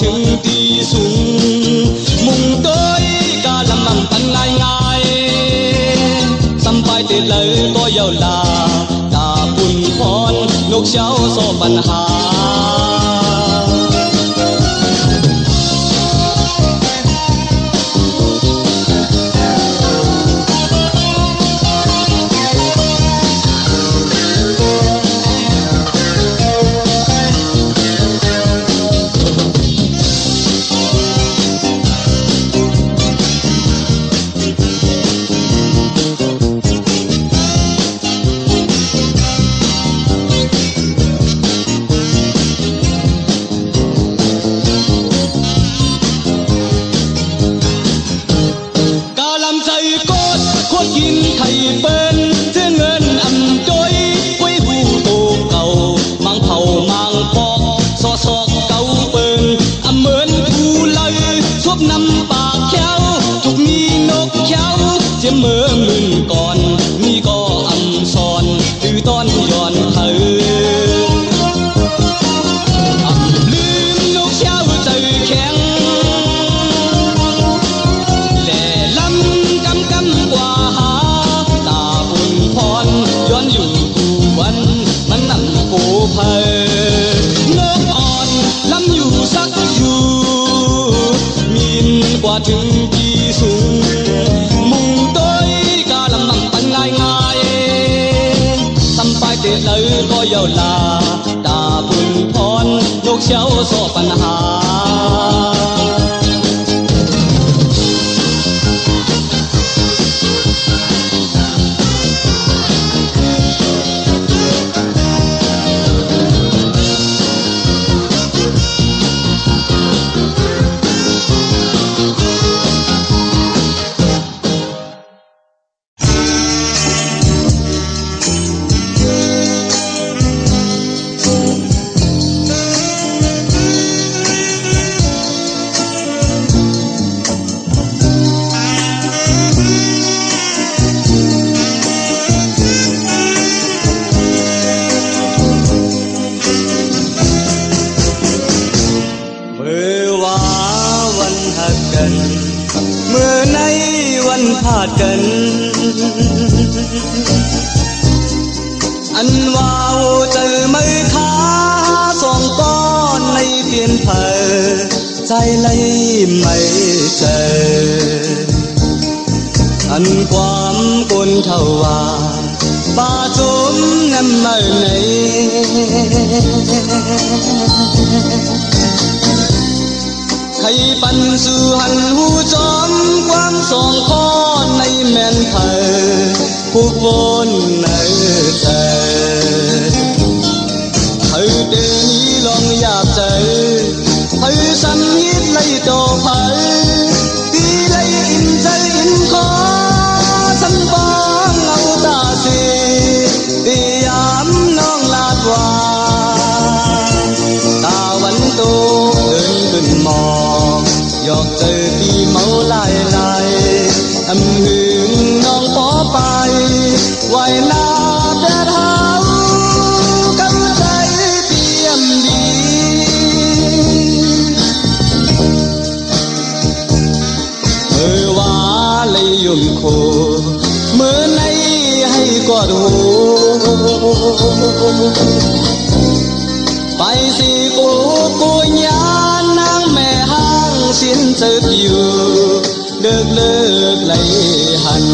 ถึงที่สูงมุ่งเตยกาลำมั่งพันง่ายง่ายสัมไปเตเลยก็ยาวลาตาปุ่นพรนกเช้าโซปัญหาเมื่อมึนก่อนนี่ก็อันซอนคือตอนย้อนเธอลืมนกเช้าใจแข็งแหล่ลำกำกว่าหาตาบุญพรย้อนอยู่กูวันมันนั่งปูเพอนกอ่อนลำอยู่สักอยู่มินกว่าถึงที่สูงเลยก็ยาวลาตาบุญพรนกเช้าโซปัญหาเมื่อในวันพาดกันอันว่าวเจอมือขาสองก้อนในเปลี่ยนเผอใจเลยไม่เจออันความกลเท่าว่าบาจมน้ำมันในใครปันสู่หันหูจอมความสองข้อในแม่นเธอผู้วนในเธอเธอเดินนี้ลองอยากเจอเธอสัญญิตเลยต่อเธอตีเลยอินใจอินคอ ไว้หน้าแต่เท้ากำใจเตรียมดีว่าเลยยุ่มโคเมื่อในให้กอดหูไปสิกูยานนางแม่ห้างสิ้นเจออยู่เลิกไหลหัน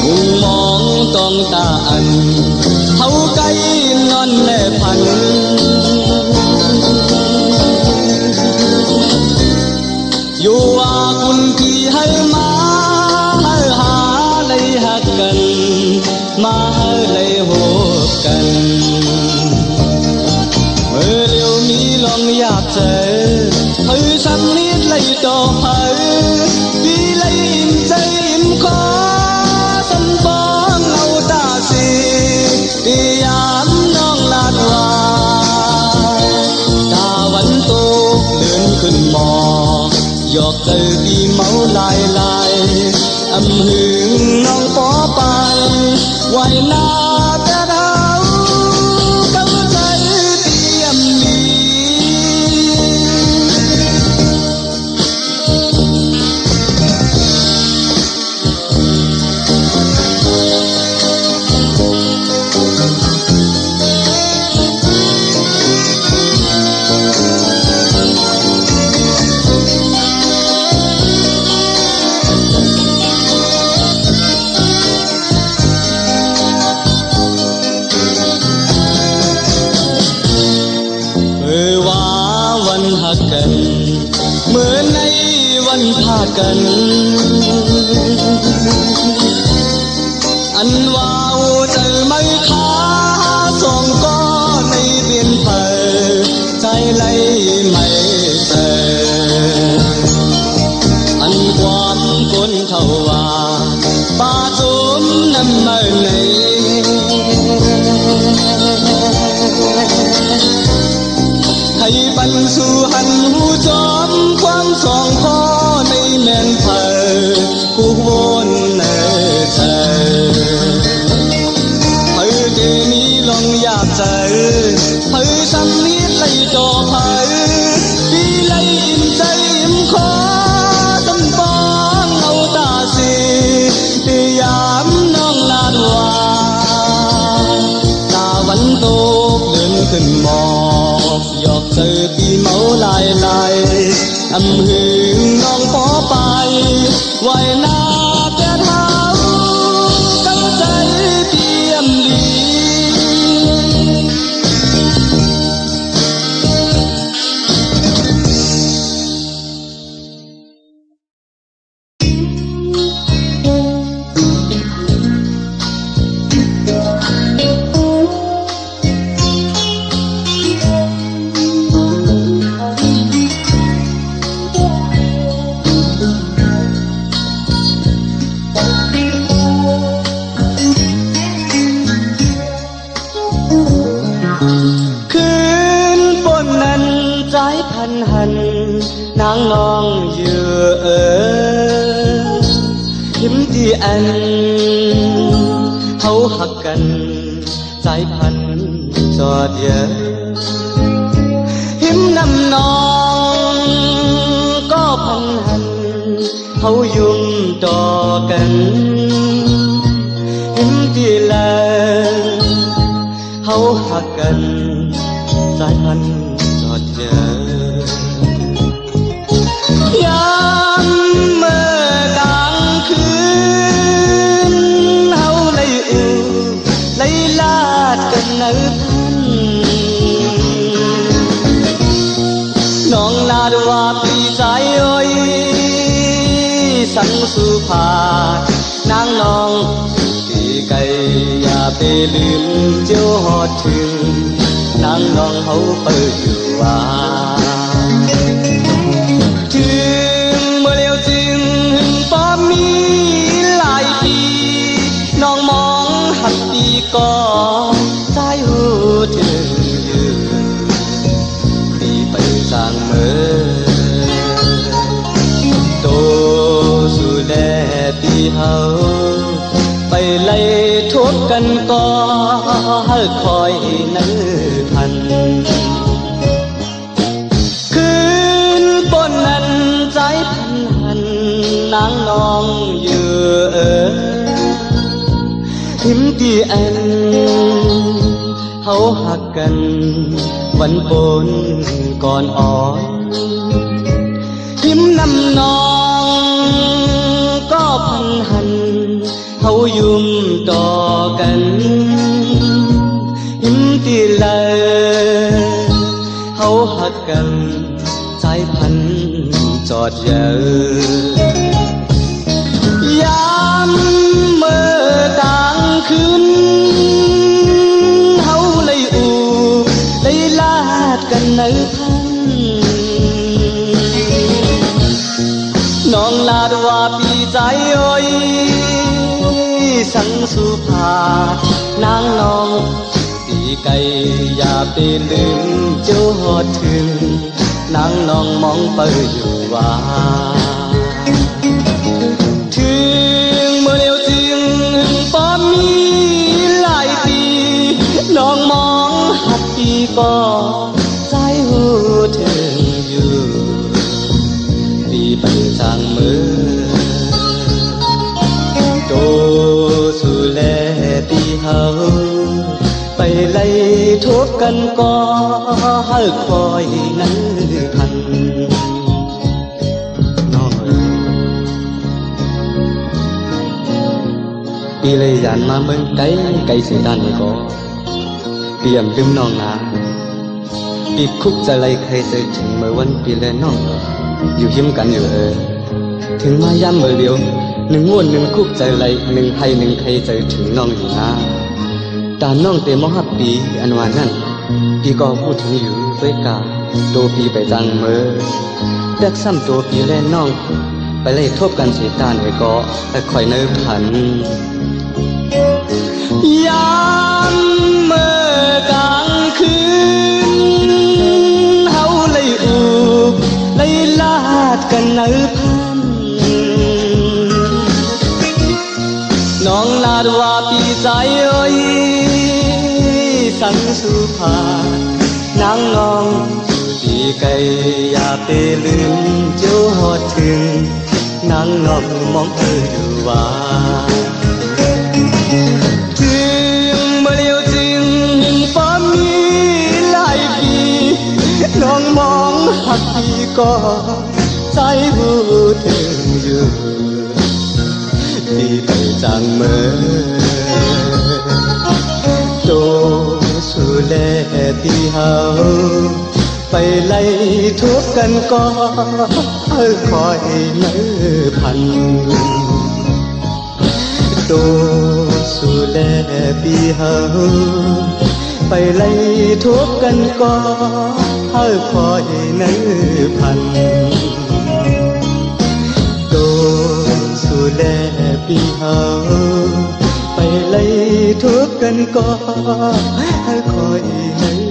มุงมองต้องตาอันเท่าไก่นอนแม่พันอยู่ว่าคุณพี่ให้มาหาเลยหักกันมาเลยโหบกันเมื่อเลี้ยวมีลองอยากเจอเฮ้ยสักนิดเลยต่อเฮ้ยพี่เลยอิ่มใจอิ่มคอสันบองเอาตาสีตียามน้องลาดว่าตาวันโตเลื่อนขึ้นมอหยอกเจอปีเมาลายอำหึงน้องปอไปไว้หน้าแต่เท้ากำใจเตรียมดีว่าวันหักกันเหมือนในวันพากันอันว่าวใจไม่ค้าสองก็ในเปลี่ยนเผยใจไหลไม่เจออันความคนเท่าว่าป่าจุ่มน้ำมันในให้บรรสู่หันหูจอมความสองพ่อในแม่นเผยกูวนเนเธอเผยเดนี้ลองอยากเจอเผยสังนิดไหลจอเผยพี่ไหลอิ่มใจอิ่มคอตั้งป้องเอาตาสีที่ยามน้องลาดว่าตาวันโตเดินขึ้นมอหยอกเจอปีเมาลายอำหึงน้องปอไปไว้หน้าแต่เท้ากำใจเตรียมดีหันนางนองเยือหิมที่อันเขาหักกันสายพันจอดเยอะหิมนำนองก็พันหันเขายุ่งต่อกันหิมที่แลเขาหักกันสายพันจอดเยอะยามเมื่อกลางคืนเฮาเลยเลยลาดกันเนื้อพันน้องลาดว่าปีใจอ้อยสังสุภานางน้องตีไก่อย่าไปลืมเจ้าหอดถึงนางน้องเขาเปิดอยู่ว่าถึงเมื่อเลี้ยวจึงป้อมมีหลายปีน้องมองหักปีก่อนใจหูถึงยืนปีไปสร้างเมื่อโตสู่แลปีเฮา กันก็คอยเนื้อพันคืนบนนั้นใจพันหันนางนองอยู่ทิมที่อันเฮาหักกันวันปนก่อนอ่อนทิมนำนองก็พันหันเฮายุ่มต่อกันทิมที่เลยเฮาหักกันสายพันจอดเยอยามเมื่อกลางคืนเฮาเลยเลยลาดกันในพันน้องลาดว่าปีใจอ้อยสังสุภานางน้องปีไก่อย่าไปลืมเจ้าหอดถึงนางน้องมองไปอยู่ว่าถึงเมื่อเร็วจริงป้อมมีหลายปีน้องมองหักปีก็ใจหูถึงอยู่ปีไปจางมือโตสุแลปีเฮาไปไล่ทบกันก็คอยนั้นพันน้องปีเลยยานมาเมืองไกลไกลสิด้านก็เตรียมลืมน้องนาปีคุกจะไล่ใครเจอถึงเมื่อวันปีและน้องอยู่ยิ้มกันอยู่ถึงมาย้ำเมื่อเดียวหนึ่งวนหนึ่งคุกใจไล่หนึ่งให้หนึ่งใครเจอถึงน้องอยู่นาตาน้องเตมหับปีอันวานั้นปีก็พูดถึงอยู่ด้วยกาตัวปีไปจังเมื่อแดกซ้ำตัวปีและน้องไปไล่ทบกันเสียตานไว้ก็แต่คอยเนื้อพันยามเมื่อกลางคืนเฮาเลยเลยลาดกันเนื้อพันน้องลาดว่าปีใจอ้อยสังสุภานางน้องปีไก่อย่าไปลืมเจ้าหอดถึงนางน้องมองอยู่ว่าถึงเมื่อเร็วจริงป้อมมีหลายปีน้องมองหักปีก็ใจหูถึงอยู่ปีไปจางเมื่อโตสุแลปีเฮาไปไล่ทุบกันก็คอยเนื้อพันโตสุแลปีเฮาไปไล่ทุบกันก็คอยเนื้อพันโตสุแลปีเฮาไปไล่ทุบกันก็คอยเนื้อ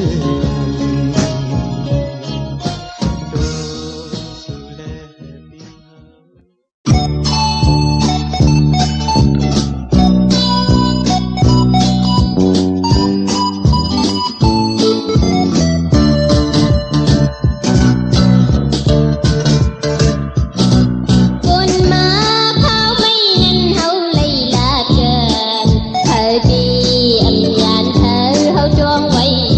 Hãy subscribe cho kênh Ghiền Mì Gõ để không bỏ lỡ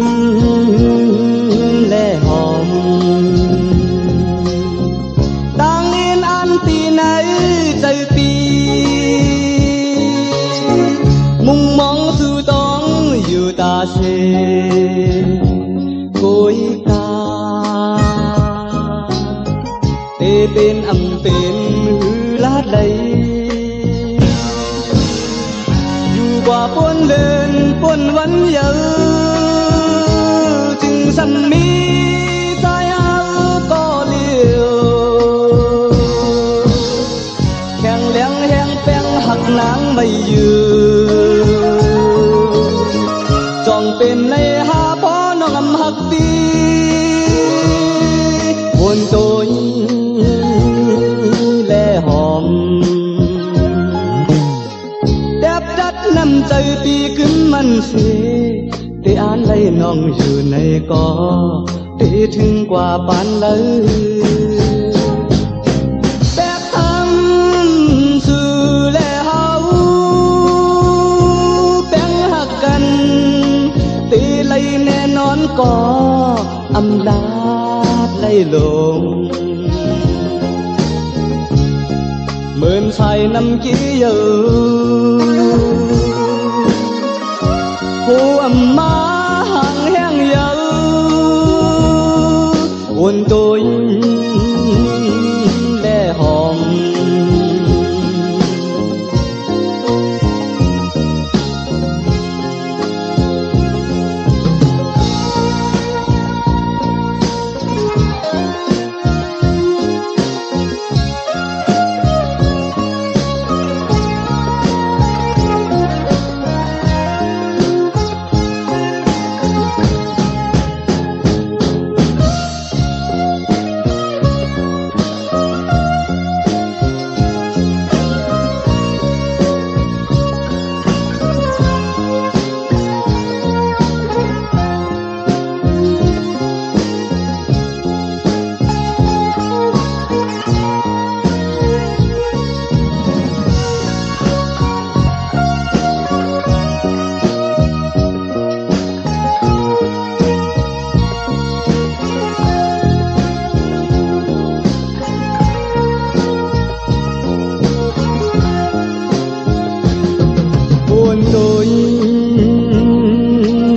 ยและหอมต่างอินอันตีไหนใจปีมุ่งมองสู่ต้องอยู่ตาเสกุยกาเตเป็นอำเป็นหือลาดไหลอยู่กว่าปนเดินปนวันเยอะจึงสัมมีใจเอาก็เลี้ยวแข่งเลี้ยงแหงแป้งหักนางไม่ยืจองเป็นในหาพ่อน้องอำหักดีวนตัวและหอมแดบดัดน้ำใจปีขึ้นมันเสียได้อ่านไล่น้องอยู่ในกอได้ถึงกว่าปานเลยแบกทำสู่และเฮาแป้งหักกันตีไล่แน่นอนก็อำลาดไล่ลงเหมือนชายน้ำกี้เยอะผู้อำมาห่างแห้งเยอะวนตัวและหอม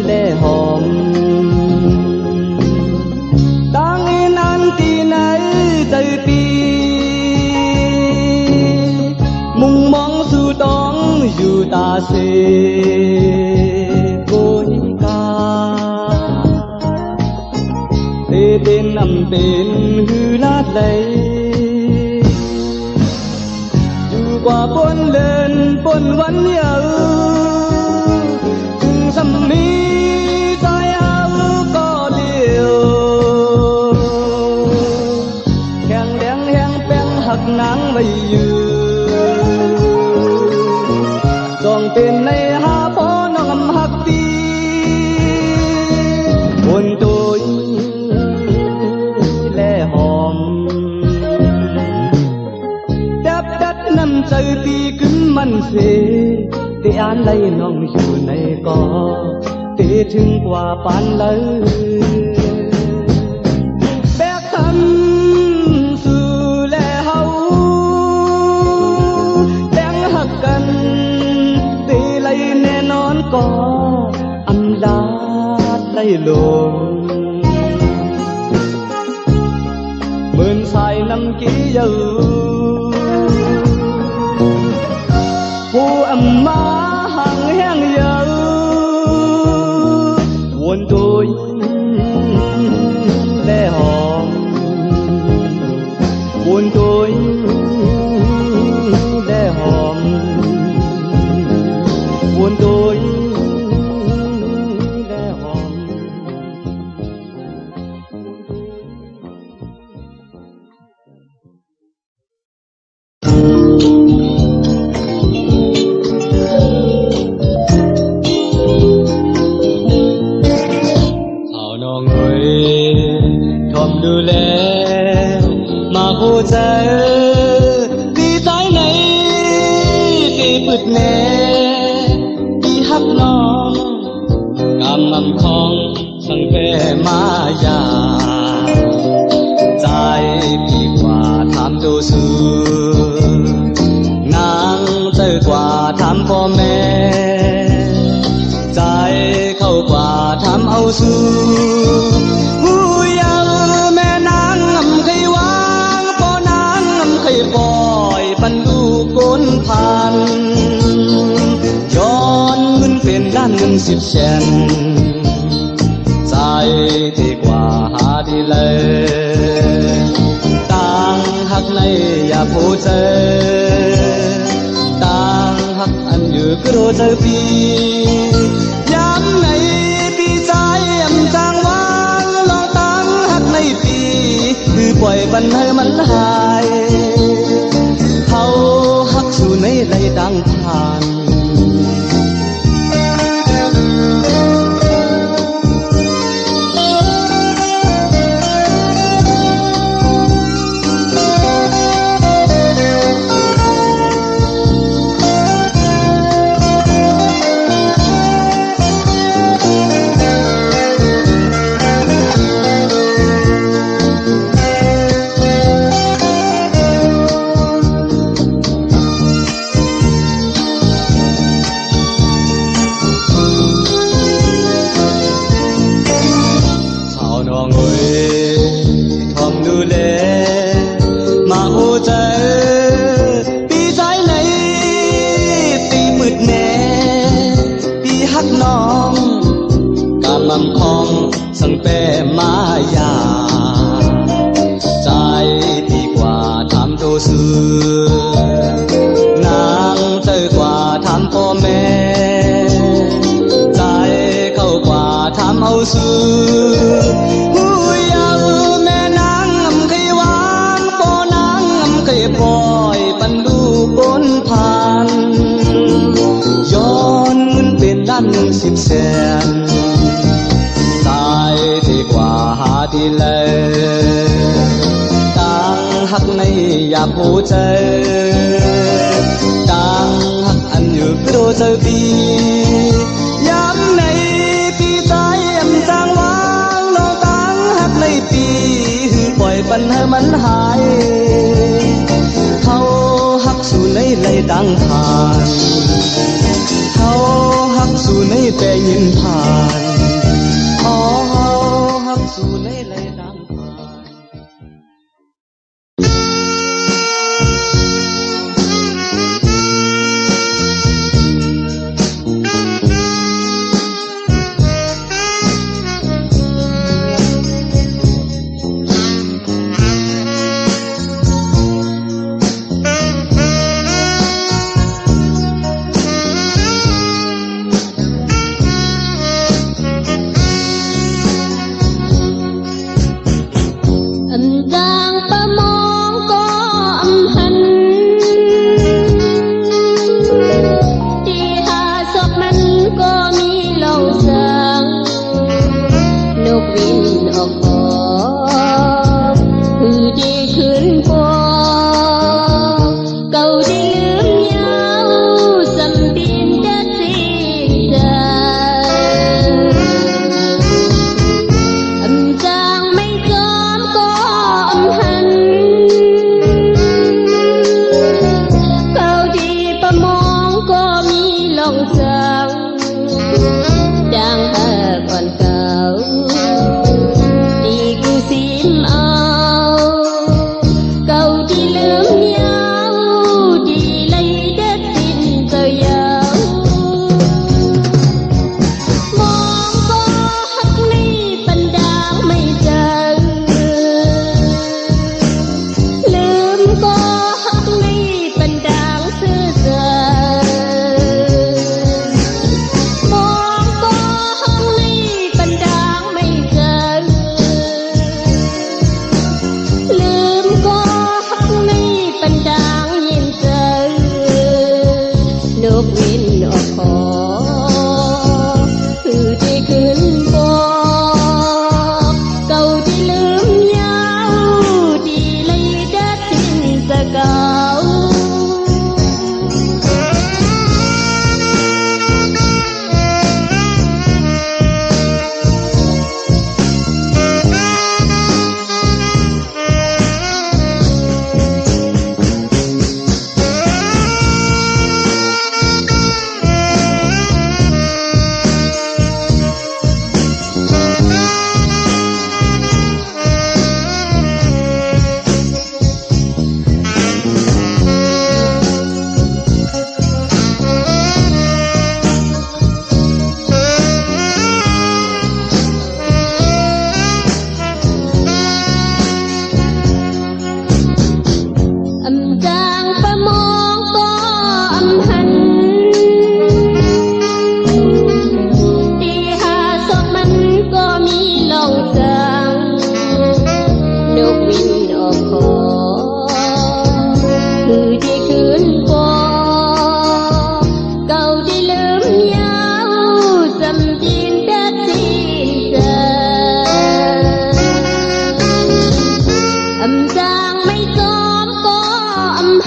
และหอมต่างอินอันที่ไหนใจปีมุ่งมองสู่ต้องอยู่ตาเสกุยกาเตเป็นอำเป็นหือลาดไหลอยู่กว่าปนเดินปนวันเยอะสัมมีใจเอาก็เลี้ยวแข่งเลี้ยงแหงแป้งหักนางไม่ยืจองเป็นในหาพ่อน้องอำหักดีวนตัวและหอมดับดัดน้ำใจปีขึ้นมันเสได้อ่านไล่น้องอยู่ในกอได้ถึงกว่าปานเลยแบกทำสู่และเฮาแดงหักกันตีไล่แน่นอนก็อำลาดไล่ลงเหมือนชายน้ำกี้เยอะผู้อำมาห่างแห้งเยอะวนตัวและหอมวนตัวและหอมวนตัวและหอม เจอดีใจไหนที่ปึดแน่ที่ฮักน้องกำมำของ ายาใจพี่กว่าถามดูสูนางเจอกว่าถามพ่อแม่ใจเข้ากว่าถามเอาสูหูยาวแม่นางเคยวางพ่อนางเคยปล่อยปันดูก้นพันย้อนเงินเป็นด้าน10 แสนใจที่กว่าหาดีเลยต่างหักในอย่าผู้เจอต่างหักอันอยู่กระโดดเจอปีย้ำในปีใจอำจางวางลองต่างหักในปีคือปล่อยปันให้มันหายเขาหักสู่ในไหลดังผ่านมาโอเจอปีใจไหนปีมืดแน่ปีฮักน้องกำลังคองสังเปมายาใจดีกว่าทำโตซื้อนางเจอกว่าทำพ่อแม่ใจเข้ากว่าทำเอาซื้อปล่อยปันดูก้นพันย้อนเงินเป็นด้าน10 แสนตายดีกว่าหาดีเลยต่างหักในอยากผู้เจอต่างหักอันอยู่กระโดดเจอปีย้ำในปีใจอำจางวางลองต่างหักในปีปล่อยปันให้มันหายเขาหักสู่ในไหลดังผ่านเขาหักสู่ในแต่ยินผ่านเขาหักสู่ในไหลดังผ่าน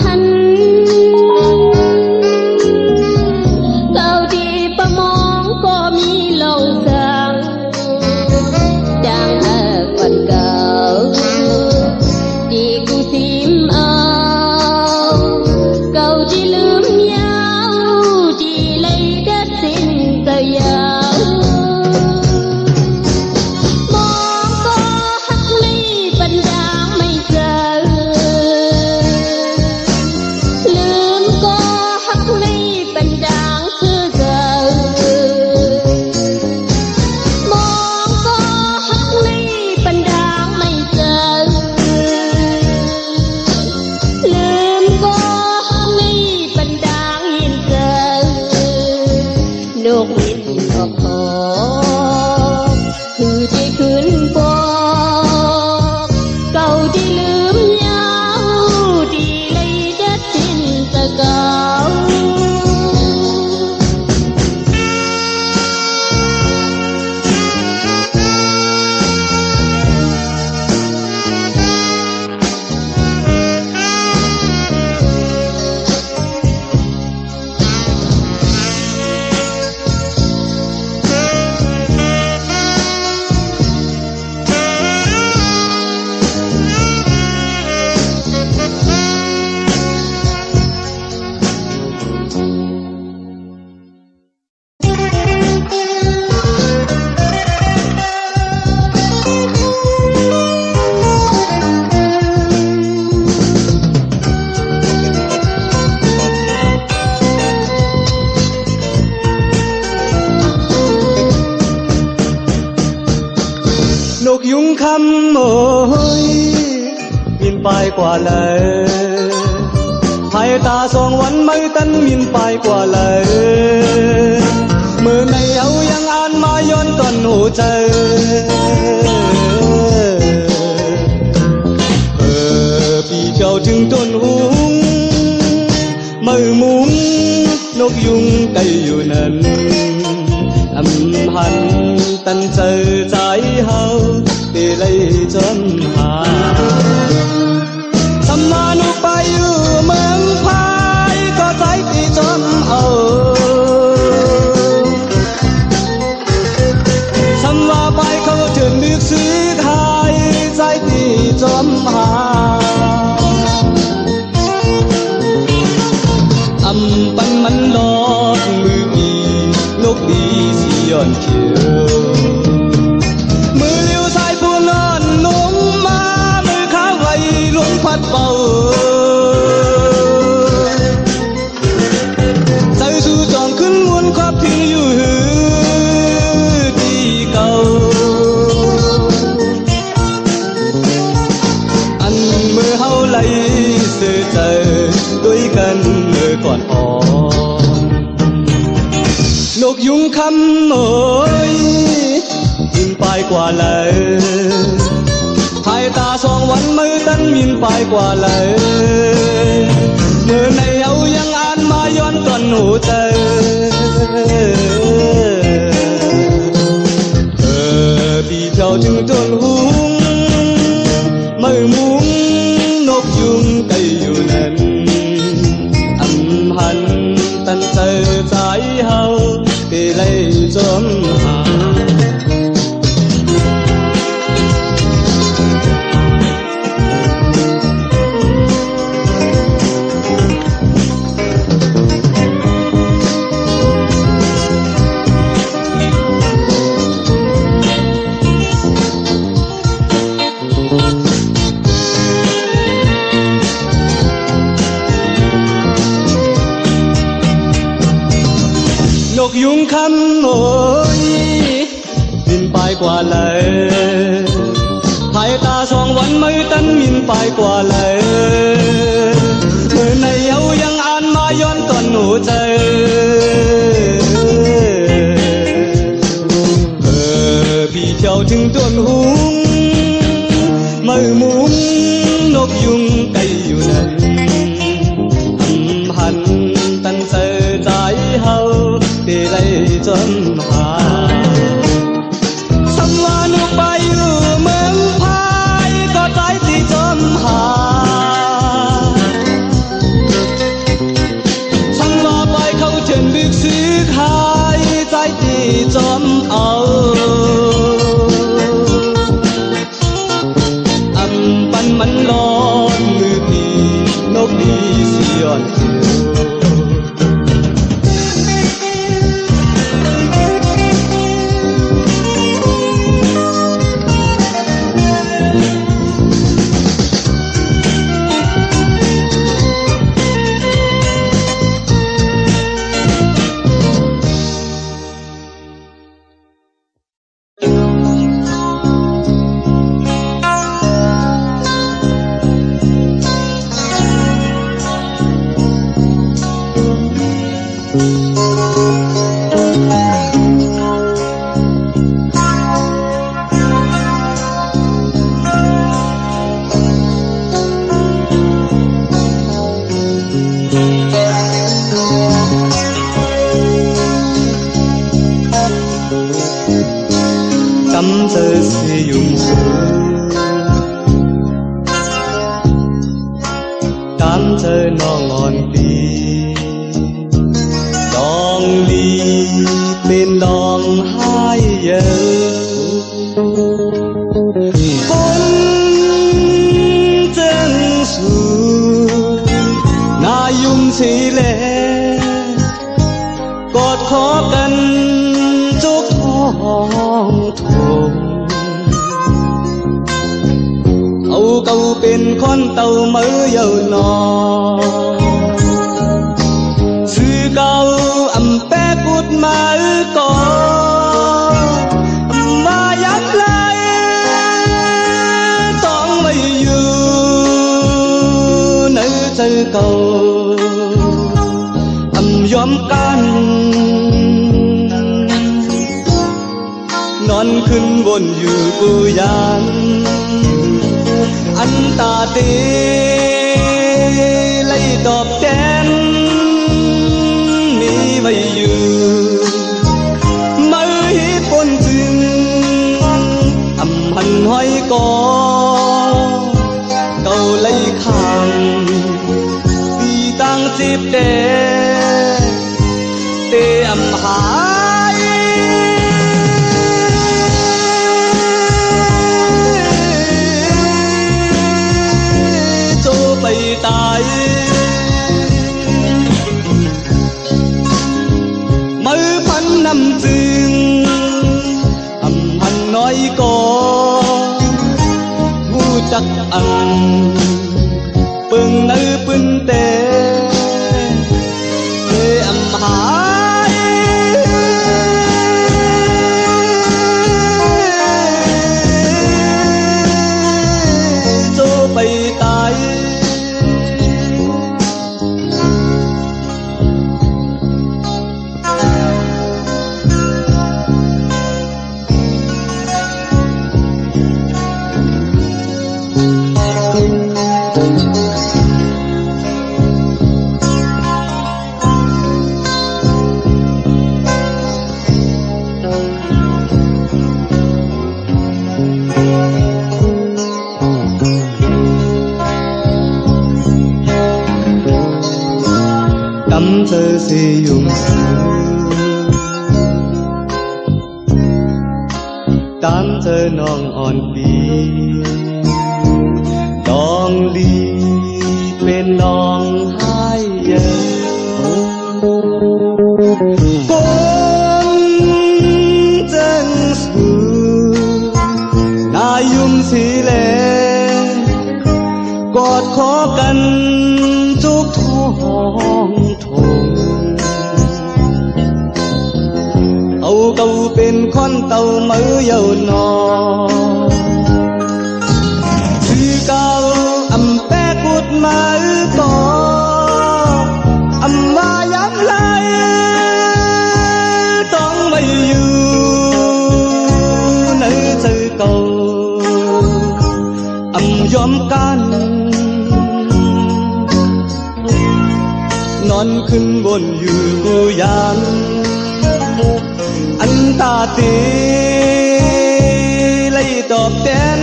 หันเก่าดีประมองก็มีเหล่าสังจางเธอคนเก่าดีกูซิมเอาเก่าดีลืมยาวดีเลยดัดสิ้นเก่ายาวมองก็หักในบรรดาไม่เจอลืมก็หักในบรรดาคือเก่ามองก็หักในบรรดาไม่เจอลืมก็หักในบรรดายินเจอนกมินออกหอกคือที่ขึ้นบอกเก่าที่ลืมยาวดีเลยดัดสิ้นตะเก่า นกยุงคำโอยบินไปกว่าเลยhai ta songวันไม่ตันมินไปกว่าเลยเมื่อในเอายังอ่านมาย้อนตอนหูเจอปีเจ้าถึงต้นหุงมือมุงนกยุงไก่อยู่นั้นหันตันเจอใจเฮาตีเลยจนหาสำนานุไปอยู่เมืองพายก็ใจที่จนเอาสำว่าไปเขาถึงนึกซื้อขายใจที่จนหาปันมันลอดมือมีนกดีสีย้อนเขียวมือเลี้ยวสายปูนอนนุ่มมามือขาไว้ลวงพัดเป่าใจสู่จองขึ้นมวนความพิงอยู่หือที่เก่าอันเมื่อเฮาไหลเสือเจอด้วยกันเมื่อก่อนอ่อนนกยุงคำโอยบินไปกว่าเลยภายตาสองวันมือตันมินไปกว่าเลยเมื่อในเอายังอ่านมาย้อนตอนหูเจอปีเจ้าถึงต้นหุงมือมุงนกยุงไก่อยู่นั้นหันตันเจอใจเฮาตีเลยจนหา กยุงคำโอยบินไปกว่าเลยภายตาสองวันไม่ตันมินไปกว่าเลยเมื่อในเอายังอ่านมาย้อนตอนหนูเจอพี่เจ้าถึงต้นหุงมือมุงนกยุงไก่อยู่นั้นหันตันเจอใจเฮาตีไล่จนหาสำวานุไปอยู่เมืองพายก็ใจที่จนหา sion cắm giờ sẽ dùng cắm giờ nó ngon đi đong đi bên đong hai giờ con chân xuống na dùng xì lệ gọt khó cần chúc thong thùngเอาเก่าเป็นคนเต่าเมื่อเยาวนอซื้อเก่าอำแปะกุดมาก่อมายักไหลต้องไม่อยู่ในใจเก่าอำยอมกันนอนขึ้นบนอยู่กูยันอันตาเตไล่ตอบแทนมีไว้อยู่มือฮิปนจึงอำหันห้อยกอเก่าไล่ข้างตีตั้งจีบเตอำหายไปตายมือพันนำจึงอำพันน้อยก็หูจักอังปึงนื้อปึนเตอำหายโจไปตายcắm giờ sẽ dùng tám giờ non on đi đong đi bên đong hai giờ con chân xuống na yum xì lệ gọt khó cần chúc thongเอาเก่าเป็นคนเต่าเมื่อเยาวนอคือเก่าอำแปะกุดมาก่ออำมาย้ำไหลต้องไม่อยู่ในใจเก่าอำยอมกันนอนขึ้นบนอยู่กูยันอันตาเตไล่ตอบแทน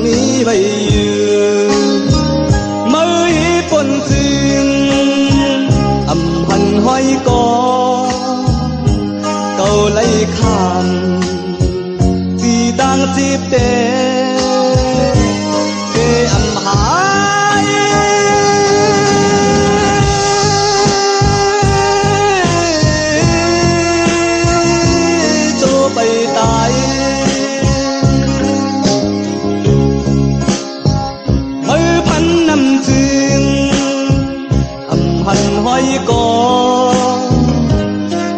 มีไว้อยู่มือฮิปนจึงอำหันห้อยกอเก่าไล่ข้ามตีตั้งจีบเตอำหาย ำจึงอำหันห้อยกอ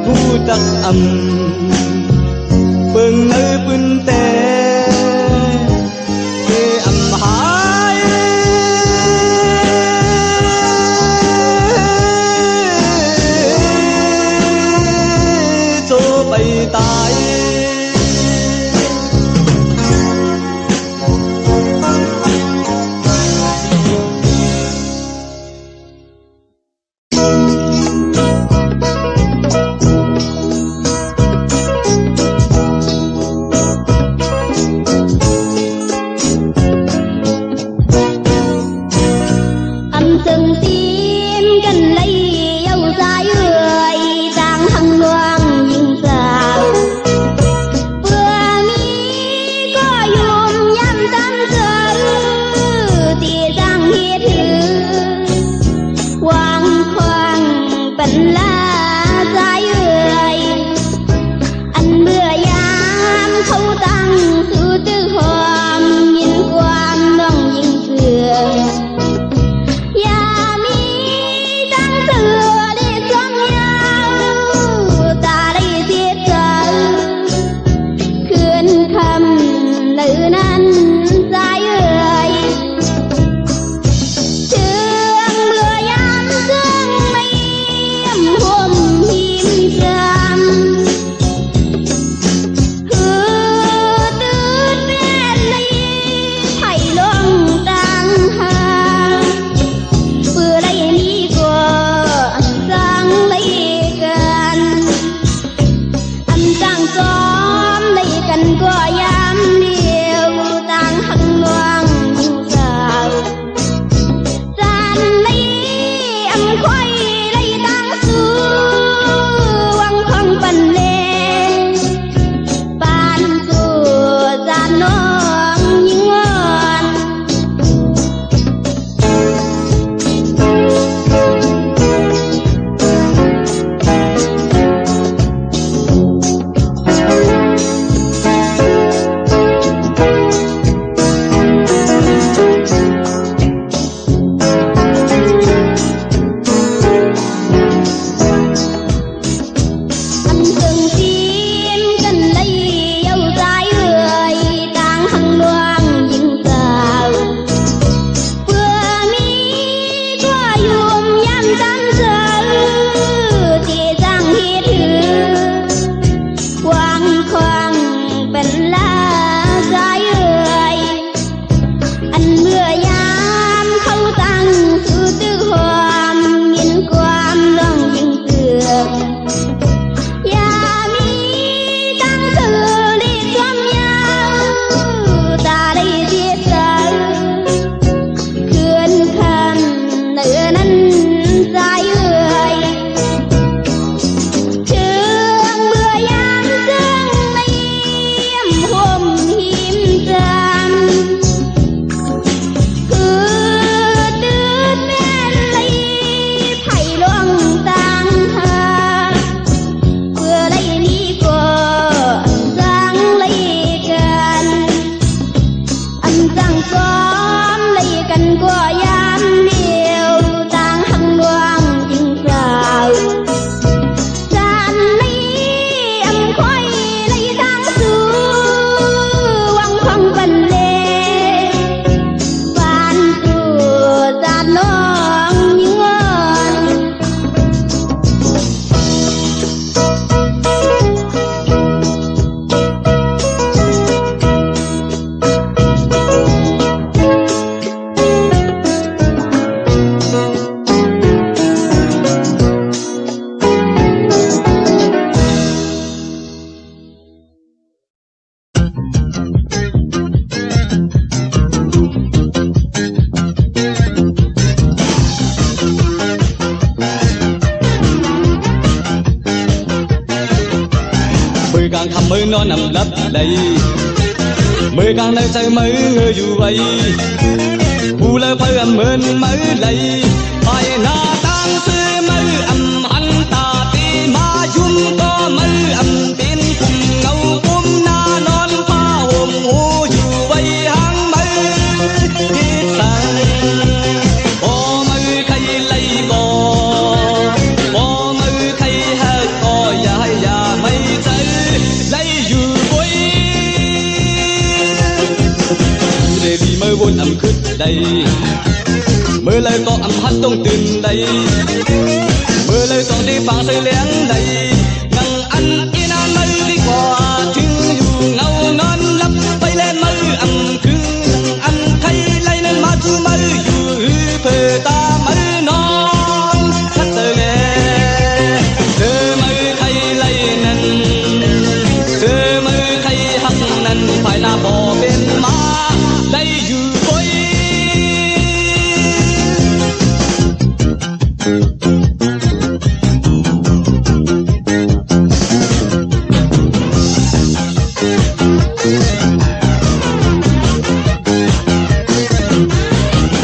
ผู้จักอำเบิ่งเนื้อปืนแต่เกอำหายโจไปตายtừng tim canh lấy dâu dài người đang hăng loan nhìn sao vừa mi có dùng nhắm tâm sự thì đang hiết hư quang khoang bận la dài người anh mưa yam thâu tăng sự tư hoàng nhìn quan lòng nhìn sườn càng thầm mới nó nằm lấp đầy mới càng nơi say mới người dù vậy u lơ phơi âm mơn mới lấy bài na tan sư mới âm anh ta ti ma dung có mới âm tin cùng ngâu ôm na non pha hôm hồ dù vậy hang mới hít tay đầy mơ lời có âm hát tung tin đầy mơ lời có đi phang say lén đầy nằng ăn yên an mơ đi qua thương dù ngâu non lấp bay lên mơ âm cứ nằng ăn thay lấy nên má chú mơ dù phê ta mơ non khát tơ nghe thơ mơ thay lấy nên thơ mơ thay hắc nên phải là bỏ bên má lấy dù quay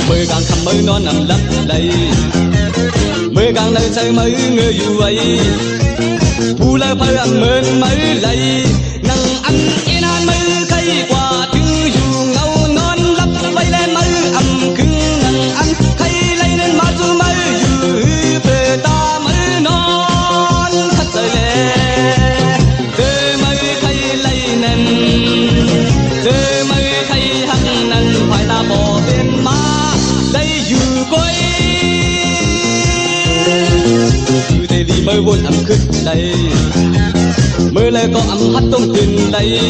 mơ càng thầm mơ nó nằm lấp đầy mơ càng nơi say mơ ngơ dù ấy thu lơ phơ ăn mơn mơ lấy nằng ăn yên an mơ khay quả thứ dù ngâu non lấp bay lên mơ ẩm cưng nằng ăn khay lấy nên má dù mơ dù về ta mơ non thật trời lệ tê mơ khay lấy nên tê mơ khay hắc nên phải ta bỏ bên má đây dù quay thế vì mơ buồn ẩm khức đây mơ lời có ẩm hát tung tình đây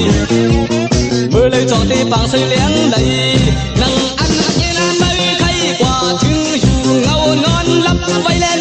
mơ lời cho đi phang say lén đây nằng ăn yên an mơ khay quả chứ dù ngâu non lấp vây lên